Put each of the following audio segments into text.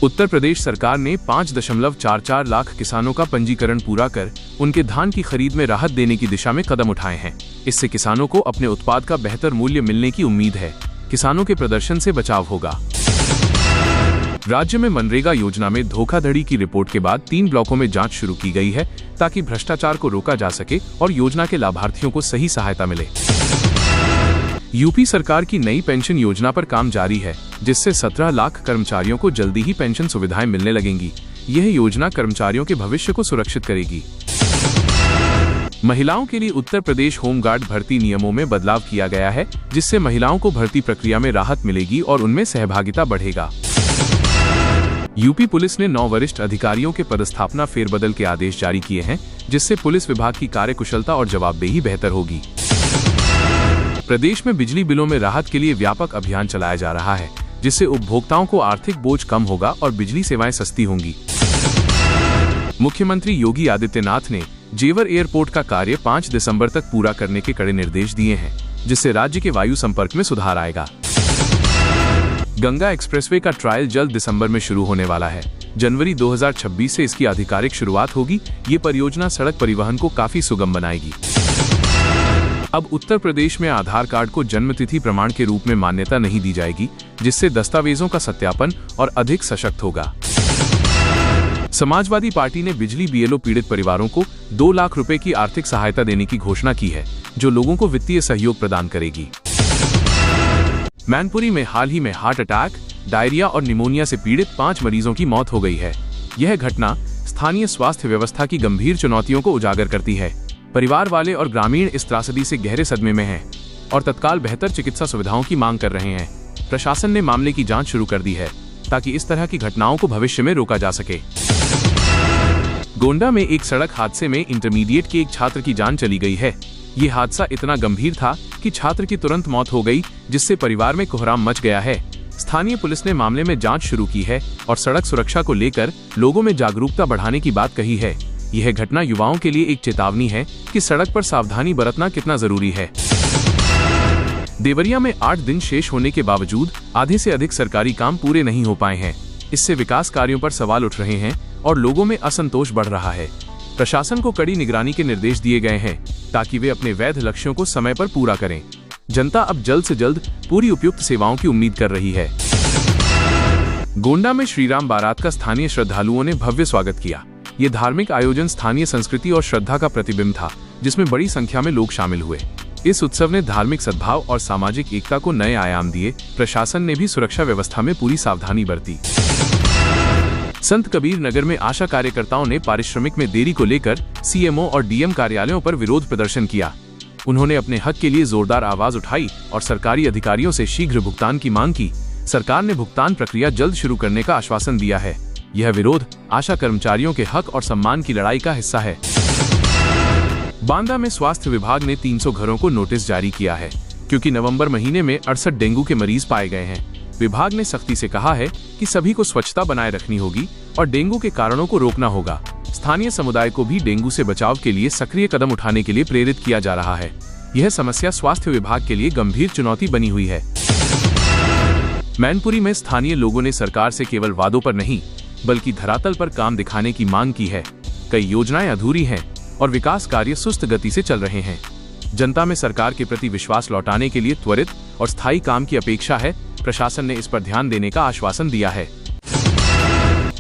उत्तर प्रदेश सरकार ने 5.44 लाख किसानों का पंजीकरण पूरा कर उनके धान की खरीद में राहत देने की दिशा में कदम उठाए हैं। इससे किसानों को अपने उत्पाद का बेहतर मूल्य मिलने की उम्मीद है। किसानों के प्रदर्शन से बचाव होगा। राज्य में मनरेगा योजना में धोखाधड़ी की रिपोर्ट के बाद 3 ब्लॉकों में जांच शुरू की गई है ताकि भ्रष्टाचार को रोका जा सके और योजना के लाभार्थियों को सही सहायता मिले। यूपी सरकार की नई पेंशन योजना पर काम जारी है, जिससे 17 लाख कर्मचारियों को जल्दी ही पेंशन सुविधाएं मिलने लगेंगी। यह योजना कर्मचारियों के भविष्य को सुरक्षित करेगी। महिलाओं के लिए उत्तर प्रदेश होमगार्ड भर्ती नियमों में बदलाव किया गया है, जिससे महिलाओं को भर्ती प्रक्रिया में राहत मिलेगी और उनमें सहभागिता बढ़ेगा। यूपी पुलिस ने 9 वरिष्ठ अधिकारियों के पदस्थापना फेरबदल के आदेश जारी किए हैं, जिससे पुलिस विभाग की कार्यकुशलता और जवाबदेही बेहतर होगी। प्रदेश में बिजली बिलों में राहत के लिए व्यापक अभियान चलाया जा रहा है, जिससे उपभोक्ताओं को आर्थिक बोझ कम होगा और बिजली सेवाएं सस्ती होंगी। मुख्यमंत्री योगी आदित्यनाथ ने जेवर एयरपोर्ट का कार्य 5 दिसंबर तक पूरा करने के कड़े निर्देश दिए हैं, जिससे राज्य के वायु संपर्क में सुधार आएगा। गंगा एक्सप्रेसवे का ट्रायल जल्द दिसंबर में शुरू होने वाला है। जनवरी 2026 से इसकी आधिकारिक शुरुआत होगी। ये परियोजना सड़क परिवहन को काफी सुगम बनाएगी। अब उत्तर प्रदेश में आधार कार्ड को जन्मतिथि प्रमाण के रूप में मान्यता नहीं दी जाएगी, जिससे दस्तावेजों का सत्यापन और अधिक सशक्त होगा। समाजवादी पार्टी ने बिजली बीएलओ पीड़ित परिवारों को 2 लाख रुपए की आर्थिक सहायता देने की घोषणा की है, जो लोगों को वित्तीय सहयोग प्रदान करेगी। मैनपुरी में हाल ही में हार्ट अटैक, डायरिया और निमोनिया से पीड़ित 5 मरीजों की मौत हो गई है। यह घटना स्थानीय स्वास्थ्य व्यवस्था की गंभीर चुनौतियों को उजागर करती है। परिवार वाले और ग्रामीण इस त्रासदी से गहरे सदमे में हैं और तत्काल बेहतर चिकित्सा सुविधाओं की मांग कर रहे हैं। प्रशासन ने मामले की जांच शुरू कर दी है, ताकि इस तरह की घटनाओं को भविष्य में रोका जा सके। गोंडा में एक सड़क हादसे में इंटरमीडिएट के एक छात्र की जान चली गई है। ये हादसा इतना गंभीर था कि छात्र की तुरंत मौत हो गई, जिससे परिवार में कोहराम मच गया है। स्थानीय पुलिस ने मामले में जांच शुरू की है और सड़क सुरक्षा को लेकर लोगों में जागरूकता बढ़ाने की बात कही है। यह घटना युवाओं के लिए एक चेतावनी है कि सड़क पर सावधानी बरतना कितना जरूरी है। देवरिया में 8 दिन शेष होने के बावजूद आधे से अधिक सरकारी काम पूरे नहीं हो पाए हैं। इससे विकास कार्यों पर सवाल उठ रहे हैं और लोगों में असंतोष बढ़ रहा है। प्रशासन को कड़ी निगरानी के निर्देश दिए गए हैं, ताकि वे अपने वैध लक्ष्यों को समय पर पूरा करें। जनता अब जल्द से जल्द पूरी उपयुक्त सेवाओं की उम्मीद कर रही है। गोंडा में श्रीराम बारात का स्थानीय श्रद्धालुओं ने भव्य स्वागत किया। ये धार्मिक आयोजन स्थानीय संस्कृति और श्रद्धा का प्रतिबिंब था, जिसमें बड़ी संख्या में लोग शामिल हुए। इस उत्सव ने धार्मिक सद्भाव और सामाजिक एकता को नए आयाम दिए। प्रशासन ने भी सुरक्षा व्यवस्था में पूरी सावधानी बरती। संत कबीर नगर में आशा कार्यकर्ताओं ने पारिश्रमिक में देरी को लेकर सीएमओ और डीएम कार्यालयों पर विरोध प्रदर्शन किया। उन्होंने अपने हक के लिए जोरदार आवाज उठाई और सरकारी अधिकारियों से शीघ्र भुगतान की मांग की। सरकार ने भुगतान प्रक्रिया जल्द शुरू करने का आश्वासन दिया है। यह विरोध आशा कर्मचारियों के हक और सम्मान की लड़ाई का हिस्सा है। बांदा में स्वास्थ्य विभाग ने 300 घरों को नोटिस जारी किया है, क्योंकि नवंबर महीने में 68 डेंगू के मरीज पाए गए हैं। विभाग ने सख्ती से कहा है कि सभी को स्वच्छता बनाए रखनी होगी और डेंगू के कारणों को रोकना होगा। स्थानीय समुदाय को भी डेंगू से बचाव के लिए सक्रिय कदम उठाने के लिए प्रेरित किया जा रहा है। यह समस्या स्वास्थ्य विभाग के लिए गंभीर चुनौती बनी हुई है। मैनपुरी में स्थानीय लोगों ने सरकार से केवल वादों पर नहीं, बल्कि धरातल पर काम दिखाने की मांग की है। कई योजनाएं अधूरी हैं और विकास कार्य सुस्त गति से चल रहे हैं। जनता में सरकार के प्रति विश्वास लौटाने के लिए त्वरित और स्थायी काम की अपेक्षा है। प्रशासन ने इस पर ध्यान देने का आश्वासन दिया है।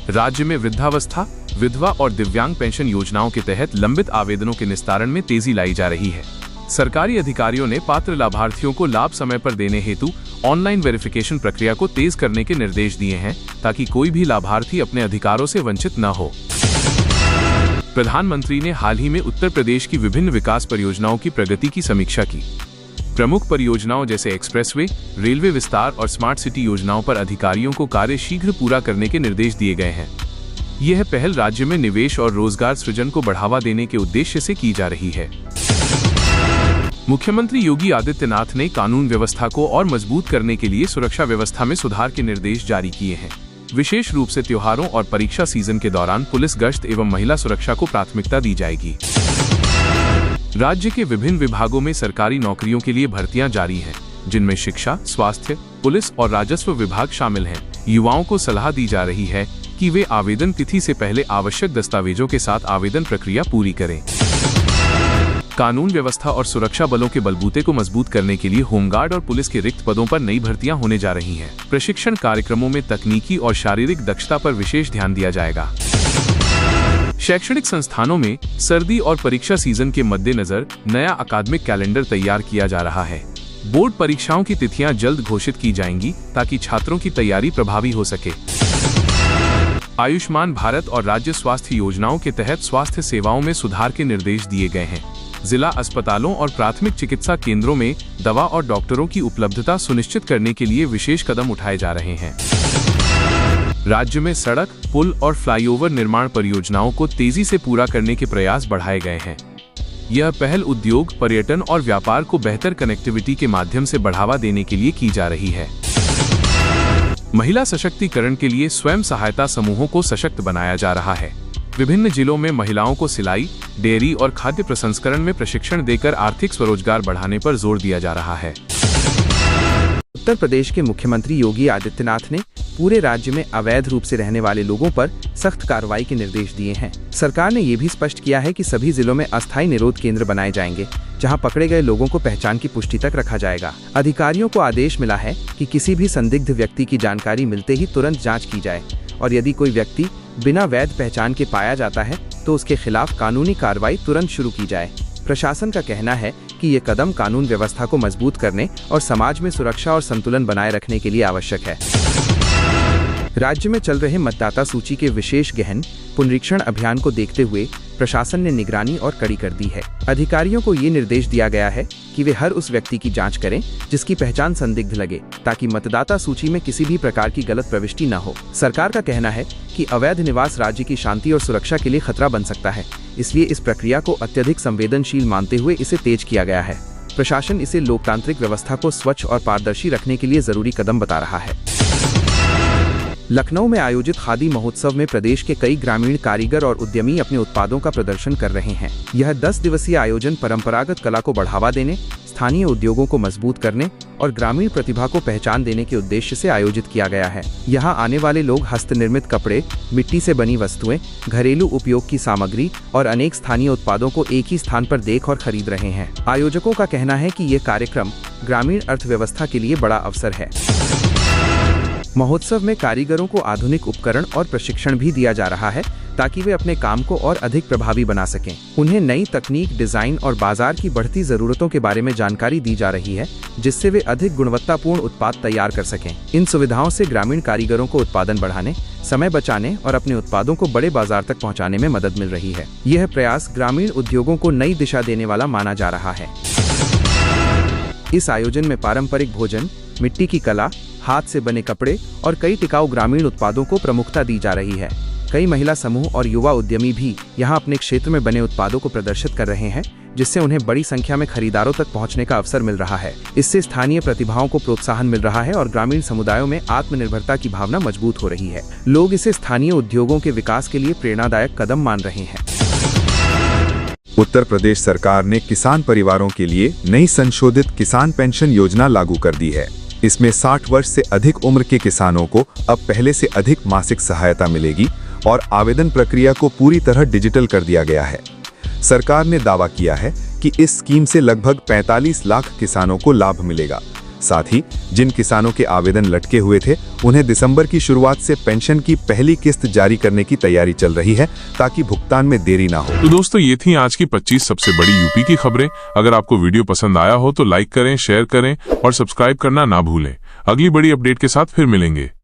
राज्य में वृद्धावस्था, विधवा और दिव्यांग पेंशन योजनाओं के तहत लंबित आवेदनों के निस्तारण में तेजी लाई जा रही है। सरकारी अधिकारियों ने पात्र लाभार्थियों को लाभ समय पर देने हेतु ऑनलाइन वेरिफिकेशन प्रक्रिया को तेज करने के निर्देश दिए हैं, ताकि कोई भी लाभार्थी अपने अधिकारों से वंचित न हो। प्रधानमंत्री ने हाल ही में उत्तर प्रदेश की विभिन्न विकास परियोजनाओं की प्रगति की समीक्षा की। प्रमुख परियोजनाओं जैसे एक्सप्रेसवे, रेलवे विस्तार और स्मार्ट सिटी योजनाओं पर अधिकारियों को कार्य शीघ्र पूरा करने के निर्देश दिए गए हैं। यह पहल राज्य में निवेश और रोजगार सृजन को बढ़ावा देने के उद्देश्य से की जा रही है। मुख्यमंत्री योगी आदित्यनाथ ने कानून व्यवस्था को और मजबूत करने के लिए सुरक्षा व्यवस्था में सुधार के निर्देश जारी किए हैं। विशेष रूप से त्योहारों और परीक्षा सीजन के दौरान पुलिस गश्त एवं महिला सुरक्षा को प्राथमिकता दी जाएगी। राज्य के विभिन्न विभागों में सरकारी नौकरियों के लिए भर्तियां जारी हैं, जिनमें शिक्षा, स्वास्थ्य, पुलिस और राजस्व विभाग शामिल हैं। युवाओं को सलाह दी जा रही है कि वे आवेदन तिथि से पहले आवश्यक दस्तावेजों के साथ आवेदन प्रक्रिया पूरी करें। कानून व्यवस्था और सुरक्षा बलों के बलबूते को मजबूत करने के लिए होमगार्ड और पुलिस के रिक्त पदों पर नई भर्तियां होने जा रही हैं। प्रशिक्षण कार्यक्रमों में तकनीकी और शारीरिक दक्षता पर विशेष ध्यान दिया जाएगा। शैक्षणिक संस्थानों में सर्दी और परीक्षा सीजन के मद्देनजर नया अकादमिक कैलेंडर तैयार किया जा रहा है। बोर्ड परीक्षाओं की तिथियां जल्द घोषित की जाएंगी ताकि छात्रों की तैयारी प्रभावी हो सके। आयुष्मान भारत और राज्य स्वास्थ्य योजनाओं के तहत स्वास्थ्य सेवाओं में सुधार के निर्देश दिए गए हैं। जिला अस्पतालों और प्राथमिक चिकित्सा केंद्रों में दवा और डॉक्टरों की उपलब्धता सुनिश्चित करने के लिए विशेष कदम उठाए जा रहे हैं। राज्य में सड़क, पुल और फ्लाईओवर निर्माण परियोजनाओं को तेजी से पूरा करने के प्रयास बढ़ाए गए हैं। यह पहल उद्योग, पर्यटन और व्यापार को बेहतर कनेक्टिविटी के माध्यम से बढ़ावा देने के लिए की जा रही है। महिला सशक्तिकरण के लिए स्वयं सहायता समूहों को सशक्त बनाया जा रहा है। विभिन्न जिलों में महिलाओं को सिलाई, डेयरी और खाद्य प्रसंस्करण में प्रशिक्षण देकर आर्थिक स्वरोजगार बढ़ाने पर जोर दिया जा रहा है। उत्तर प्रदेश के मुख्यमंत्री योगी आदित्यनाथ ने पूरे राज्य में अवैध रूप से रहने वाले लोगों पर सख्त कार्रवाई के निर्देश दिए हैं। सरकार ने ये भी स्पष्ट किया है कि सभी जिलों में अस्थायी निरोध केंद्र बनाए जाएंगे, जहां पकड़े गए लोगों को पहचान की पुष्टि तक रखा जाएगा। अधिकारियों को आदेश मिला है कि किसी भी संदिग्ध व्यक्ति की जानकारी मिलते ही तुरंत जाँच की जाए और यदि कोई व्यक्ति बिना वैध पहचान के पाया जाता है तो उसके खिलाफ कानूनी कार्रवाई तुरंत शुरू की जाए। प्रशासन का कहना है कि ये कदम कानून व्यवस्था को मजबूत करने और समाज में सुरक्षा और संतुलन बनाए रखने के लिए आवश्यक है। राज्य में चल रहे मतदाता सूची के विशेष गहन पुनरीक्षण अभियान को देखते हुए प्रशासन ने निगरानी और कड़ी कर दी है। अधिकारियों को ये निर्देश दिया गया है कि वे हर उस व्यक्ति की जांच करें जिसकी पहचान संदिग्ध लगे, ताकि मतदाता सूची में किसी भी प्रकार की गलत प्रविष्टि न हो। सरकार का कहना है कि अवैध निवास राज्य की शांति और सुरक्षा के लिए खतरा बन सकता है, इसलिए इस प्रक्रिया को अत्यधिक संवेदनशील मानते हुए इसे तेज किया गया है। प्रशासन इसे लोकतांत्रिक व्यवस्था को स्वच्छ और पारदर्शी रखने के लिए जरूरी कदम बता रहा है। लखनऊ में आयोजित खादी महोत्सव में प्रदेश के कई ग्रामीण कारीगर और उद्यमी अपने उत्पादों का प्रदर्शन कर रहे हैं। यह 10 दिवसीय आयोजन परंपरागत कला को बढ़ावा देने, स्थानीय उद्योगों को मजबूत करने और ग्रामीण प्रतिभा को पहचान देने के उद्देश्य से आयोजित किया गया है। यहाँ आने वाले लोग हस्तनिर्मित कपड़े, मिट्टी से बनी वस्तुएं, घरेलू उपयोग की सामग्री और अनेक स्थानीय उत्पादों को एक ही स्थान पर देख और खरीद रहे हैं। आयोजकों का कहना है कि ये कार्यक्रम ग्रामीण अर्थव्यवस्था के लिए बड़ा अवसर है। महोत्सव में कारीगरों को आधुनिक उपकरण और प्रशिक्षण भी दिया जा रहा है ताकि वे अपने काम को और अधिक प्रभावी बना सकें। उन्हें नई तकनीक, डिजाइन और बाजार की बढ़ती जरूरतों के बारे में जानकारी दी जा रही है, जिससे वे अधिक गुणवत्तापूर्ण उत्पाद तैयार कर सकें। इन सुविधाओं से ग्रामीण कारीगरों को उत्पादन बढ़ाने, समय बचाने और अपने उत्पादों को बड़े बाजार तक पहुंचाने में मदद मिल रही है। यह प्रयास ग्रामीण उद्योगों को नई दिशा देने वाला माना जा रहा है। इस आयोजन में पारंपरिक भोजन, मिट्टी की कला, हाथ से बने कपड़े और कई टिकाऊ ग्रामीण उत्पादों को प्रमुखता दी जा रही है। कई महिला समूह और युवा उद्यमी भी यहां अपने क्षेत्र में बने उत्पादों को प्रदर्शित कर रहे हैं, जिससे उन्हें बड़ी संख्या में खरीदारों तक पहुंचने का अवसर मिल रहा है। इससे स्थानीय प्रतिभाओं को प्रोत्साहन मिल रहा है और ग्रामीण समुदायों में आत्मनिर्भरता की भावना मजबूत हो रही है। लोग इसे स्थानीय उद्योगों के विकास के लिए प्रेरणादायक कदम मान रहे हैं। उत्तर प्रदेश सरकार ने किसान परिवारों के लिए नई संशोधित किसान पेंशन योजना लागू कर दी है। इसमें 60 वर्ष से अधिक उम्र के किसानों को अब पहले से अधिक मासिक सहायता मिलेगी और आवेदन प्रक्रिया को पूरी तरह डिजिटल कर दिया गया है। सरकार ने दावा किया है कि इस स्कीम से लगभग 45 लाख किसानों को लाभ मिलेगा। साथ ही जिन किसानों के आवेदन लटके हुए थे, उन्हें दिसंबर की शुरुआत से पेंशन की पहली किस्त जारी करने की तैयारी चल रही है, ताकि भुगतान में देरी ना हो। तो दोस्तों, ये थी आज की 25 सबसे बड़ी यूपी की खबरें। अगर आपको वीडियो पसंद आया हो तो लाइक करें, शेयर करें और सब्सक्राइब करना ना भूलें। अगली बड़ी अपडेट के साथ फिर मिलेंगे।